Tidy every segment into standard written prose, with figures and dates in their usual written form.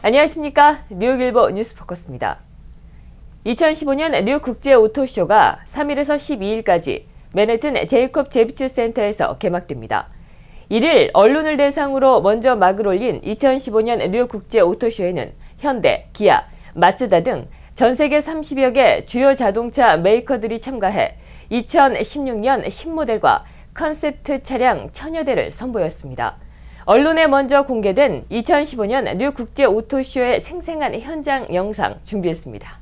안녕하십니까. 뉴욕일보 뉴스포커스입니다. 2015년 뉴욕 국제 오토쇼가 3일에서 12일까지 맨해튼 제이콥 제비츠 센터에서 개막됩니다. 1일 언론을 대상으로 먼저 막을 올린 2015년 뉴욕 국제 오토쇼에는 현대, 기아, 마츠다 등 전 세계 30여 개 주요 자동차 메이커들이 참가해 2016년 신모델과 컨셉트 차량 1000여 대를 선보였습니다. 언론에 먼저 공개된 2015년 뉴욕 국제 오토쇼의 생생한 현장 영상 준비했습니다.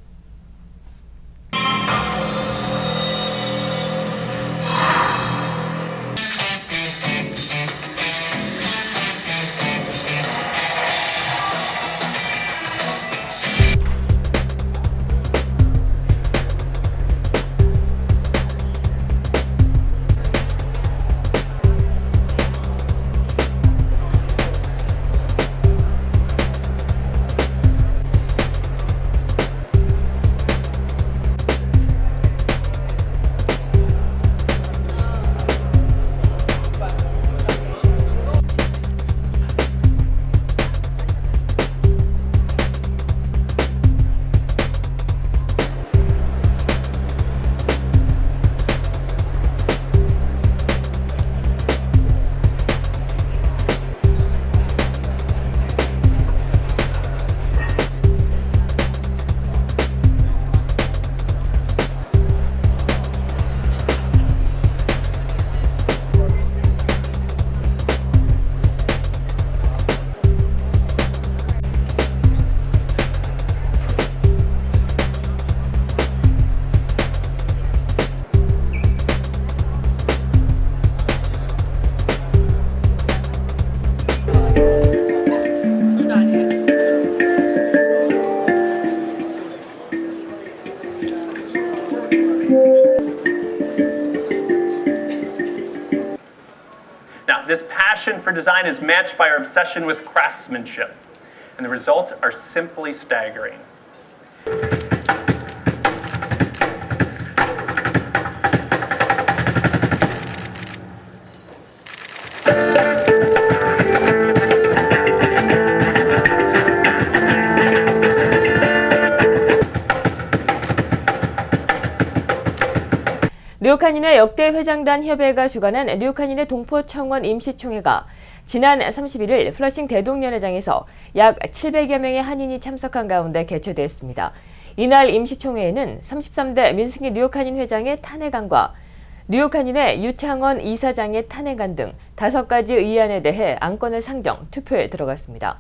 Now, this passion for design is matched by our obsession with craftsmanship, and the results are simply staggering. 뉴욕 한인회 역대 회장단 협의회가 주관한 뉴욕 한인회 동포청원 임시총회가 지난 31일 플러싱 대동연회장에서 약 700여 명의 한인이 참석한 가운데 개최됐습니다. 이날 임시총회에는 33대 민승기 뉴욕 한인 회장의 탄핵안과 뉴욕 한인회 유창원 이사장의 탄핵안 등 5가지 의안에 대해 안건을 상정, 투표에 들어갔습니다.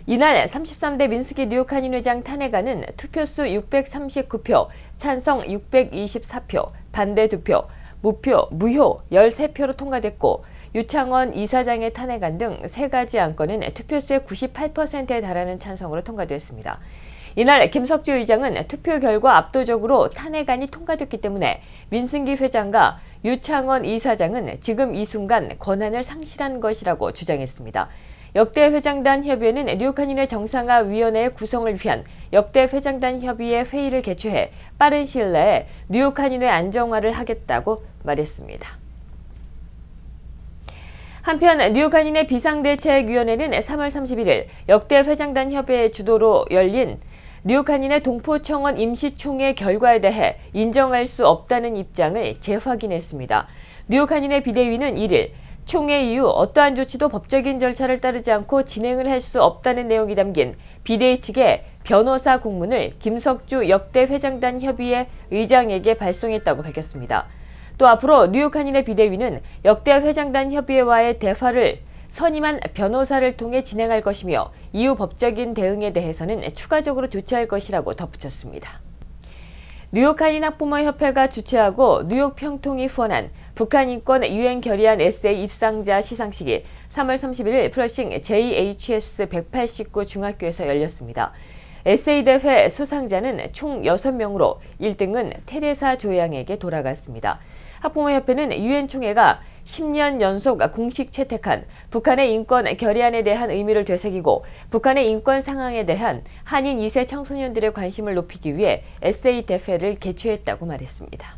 이날 33대 민승기 뉴욕 한인 회장 탄핵안은 투표수 639표, 찬성 624표, 반대 2표, 무표, 무효 13표로 통과됐고 유창원 이사장의 탄핵안 등 3가지 안건은 투표수의 98%에 달하는 찬성으로 통과됐습니다. 이날 김석주 의장은 투표 결과 압도적으로 탄핵안이 통과됐기 때문에 민승기 회장과 유창원 이사장은 지금 이 순간 권한을 상실한 것이라고 주장했습니다. 역대 회장단 협의회는 뉴욕 한인회 정상화위원회의 구성을 위한 역대 회장단 협의회 회의를 개최해 빠른 시일 내에 뉴욕 한인회 안정화를 하겠다고 말했습니다. 한편 뉴욕 한인회 비상대책위원회는 3월 31일 역대 회장단 협의회 주도로 열린 뉴욕 한인회 동포청원 임시총회 결과에 대해 인정할 수 없다는 입장을 재확인했습니다. 뉴욕 한인회 비대위는 1일 총회 이후 어떠한 조치도 법적인 절차를 따르지 않고 진행을 할 수 없다는 내용이 담긴 비대위 측의 변호사 공문을 김석주 역대 회장단 협의회 의장에게 발송했다고 밝혔습니다. 또 앞으로 뉴욕 한인회 비대위는 역대 회장단 협의회와의 대화를 선임한 변호사를 통해 진행할 것이며 이후 법적인 대응에 대해서는 추가적으로 조치할 것이라고 덧붙였습니다. 뉴욕 한인 학부모 협회가 주최하고 뉴욕 평통이 후원한 북한 인권 유엔 결의안 에세이 입상자 시상식이 3월 31일 플러싱 JHS 189 중학교에서 열렸습니다. 에세이 대회 수상자는 총 6명으로 1등은 테레사 조양에게 돌아갔습니다. 학부모협회는 유엔 총회가 10년 연속 공식 채택한 북한의 인권 결의안에 대한 의미를 되새기고 북한의 인권 상황에 대한 한인 2세 청소년들의 관심을 높이기 위해 에세이 대회를 개최했다고 말했습니다.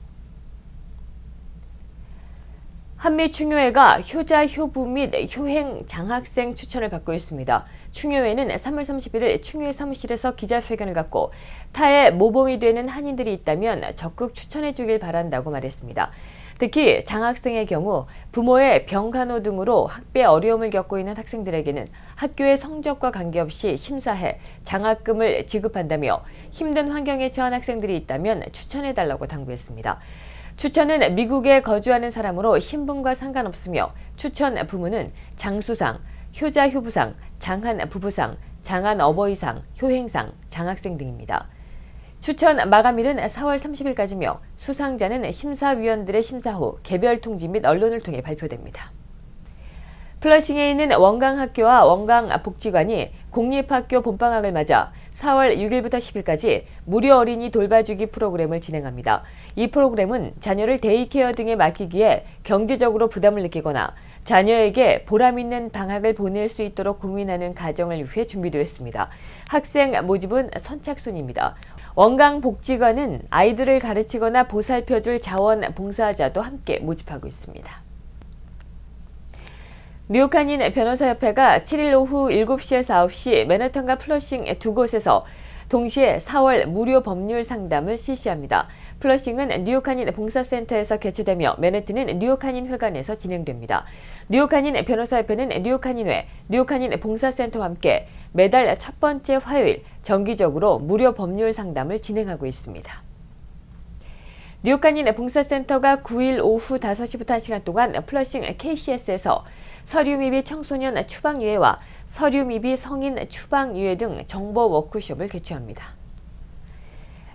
한미 충효회가 효자, 효부 및 효행 장학생 추천을 받고 있습니다. 충효회는 3월 31일 충효회 사무실에서 기자회견을 갖고 타의 모범이 되는 한인들이 있다면 적극 추천해 주길 바란다고 말했습니다. 특히 장학생의 경우 부모의 병간호 등으로 학비에 어려움을 겪고 있는 학생들에게는 학교의 성적과 관계없이 심사해 장학금을 지급한다며 힘든 환경에 처한 학생들이 있다면 추천해달라고 당부했습니다. 추천은 미국에 거주하는 사람으로 신분과 상관없으며 추천 부문은 장수상, 효자 효부상, 장한 부부상, 장한 어버이상, 효행상, 장학생 등입니다. 추천 마감일은 4월 30일까지며 수상자는 심사위원들의 심사 후 개별 통지 및 언론을 통해 발표됩니다. 플러싱에 있는 원광학교와 원광복지관이 공립학교 봄방학을 맞아 4월 6일부터 10일까지 무료 어린이 돌봐주기 프로그램을 진행합니다. 이 프로그램은 자녀를 데이케어 등에 맡기기에 경제적으로 부담을 느끼거나 자녀에게 보람있는 방학을 보낼 수 있도록 고민하는 가정을 위해 준비되었습니다. 학생 모집은 선착순입니다. 원광복지관은 아이들을 가르치거나 보살펴줄 자원봉사자도 함께 모집하고 있습니다. 뉴욕 한인 변호사협회가 7일 오후 7시에서 9시 맨해튼과 플러싱 두 곳에서 동시에 4월 무료 법률 상담을 실시합니다. 플러싱은 뉴욕 한인 봉사센터에서 개최되며 맨해튼은 뉴욕 한인 회관에서 진행됩니다. 뉴욕 한인 변호사협회는 뉴욕 한인회, 뉴욕 한인 봉사센터와 함께 매달 첫 번째 화요일 정기적으로 무료 법률 상담을 진행하고 있습니다. 뉴욕 한인 봉사센터가 9일 오후 5시부터 1시간 동안 플러싱 KCS에서 서류 미비 청소년 추방유예와 서류 미비 성인 추방유예 등 정보 워크숍을 개최합니다.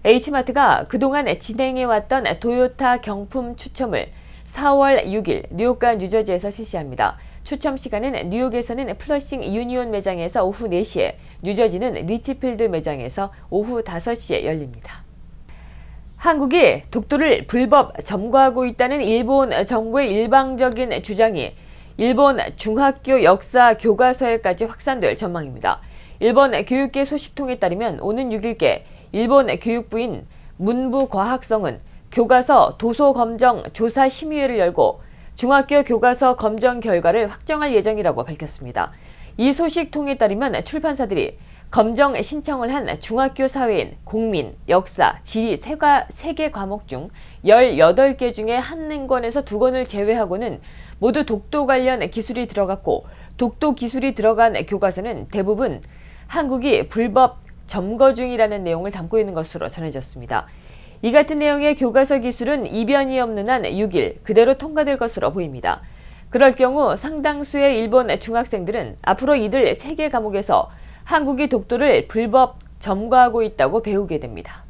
H마트가 그동안 진행해왔던 도요타 경품 추첨을 4월 6일 뉴욕과 뉴저지에서 실시합니다. 추첨 시간은 뉴욕에서는 플러싱 유니온 매장에서 오후 4시에, 뉴저지는 리치필드 매장에서 오후 5시에 열립니다. 한국이 독도를 불법 점거하고 있다는 일본 정부의 일방적인 주장이 일본 중학교 역사 교과서에까지 확산될 전망입니다. 일본 교육계 소식통에 따르면 오는 6일께 일본 교육부인 문부과학성은 교과서 도서검정 조사심의회를 열고 중학교 교과서 검정 결과를 확정할 예정이라고 밝혔습니다. 이 소식통에 따르면 출판사들이 검정 신청을 한 중학교 사회인 공민, 역사, 지리 3개 과목 중 18개 중에 한 권에서 2권을 제외하고는 모두 독도 관련 기술이 들어갔고 독도 기술이 들어간 교과서는 대부분 한국이 불법 점거 중이라는 내용을 담고 있는 것으로 전해졌습니다. 이 같은 내용의 교과서 기술은 이변이 없는 한 6일 그대로 통과될 것으로 보입니다. 그럴 경우 상당수의 일본 중학생들은 앞으로 이들 3개 과목에서 한국이 독도를 불법 점거하고 있다고 배우게 됩니다.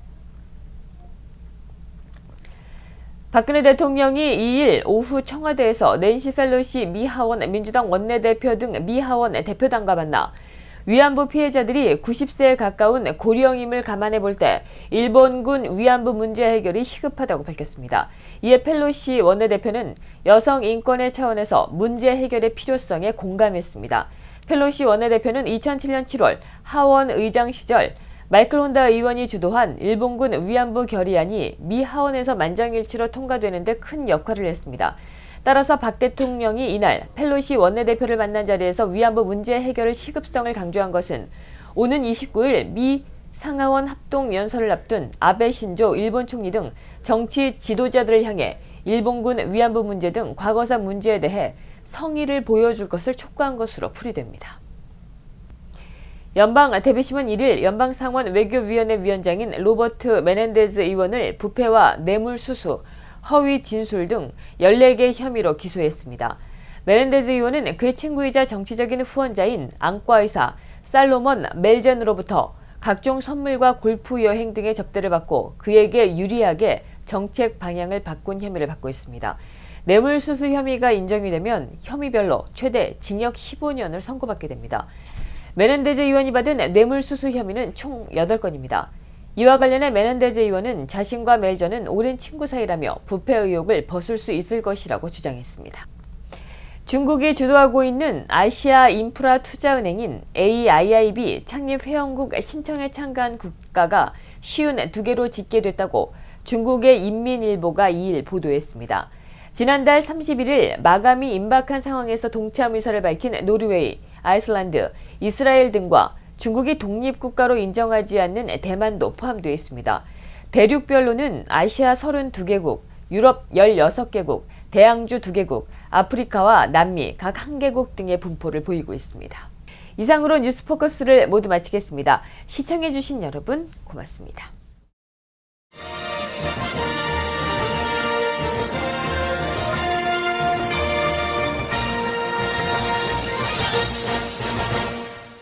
박근혜 대통령이 2일 오후 청와대에서 낸시 펠로시 미 하원 민주당 원내대표 등 미 하원 대표단과 만나 위안부 피해자들이 90세에 가까운 고령임을 감안해 볼 때 일본군 위안부 문제 해결이 시급하다고 밝혔습니다. 이에 펠로시 원내대표는 여성 인권의 차원에서 문제 해결의 필요성에 공감했습니다. 펠로시 원내대표는 2007년 7월 하원 의장 시절 마이클 혼다 의원이 주도한 일본군 위안부 결의안이 미 하원에서 만장일치로 통과되는 데 큰 역할을 했습니다. 따라서 박 대통령이 이날 펠로시 원내대표를 만난 자리에서 위안부 문제 해결의 시급성을 강조한 것은 오는 29일 미 상하원 합동연설을 앞둔 아베 신조 일본 총리 등 정치 지도자들을 향해 일본군 위안부 문제 등 과거사 문제에 대해 성의를 보여줄 것을 촉구한 것으로 풀이됩니다. 연방 대비심은 1일 연방상원 외교위원회 위원장인 로버트 메넨데즈 의원을 부패와 뇌물수수, 허위 진술 등 14개 혐의로 기소했습니다. 메넨데즈 의원은 그의 친구이자 정치적인 후원자인 안과의사 살로몬 멜젠으로부터 각종 선물과 골프 여행 등의 접대를 받고 그에게 유리하게 정책 방향을 바꾼 혐의를 받고 있습니다. 뇌물수수 혐의가 인정이 되면 혐의별로 최대 징역 15년을 선고받게 됩니다. 메넨데즈 의원이 받은 뇌물수수 혐의는 총 8건입니다. 이와 관련해 메넨데즈 의원은 자신과 멜전은 오랜 친구 사이라며 부패 의혹을 벗을 수 있을 것이라고 주장했습니다. 중국이 주도하고 있는 아시아 인프라 투자은행인 AIIB 창립회원국 신청에 참가한 국가가 52개로 집계됐다고 중국의 인민일보가 2일 보도했습니다. 지난달 31일 마감이 임박한 상황에서 동참 의사를 밝힌 노르웨이, 아이슬란드, 이스라엘 등과 중국이 독립국가로 인정하지 않는 대만도 포함되어 있습니다. 대륙별로는 아시아 32개국, 유럽 16개국, 대양주 2개국, 아프리카와 남미 각 1개국 등의 분포를 보이고 있습니다. 이상으로 뉴스포커스를 모두 마치겠습니다. 시청해주신 여러분 고맙습니다.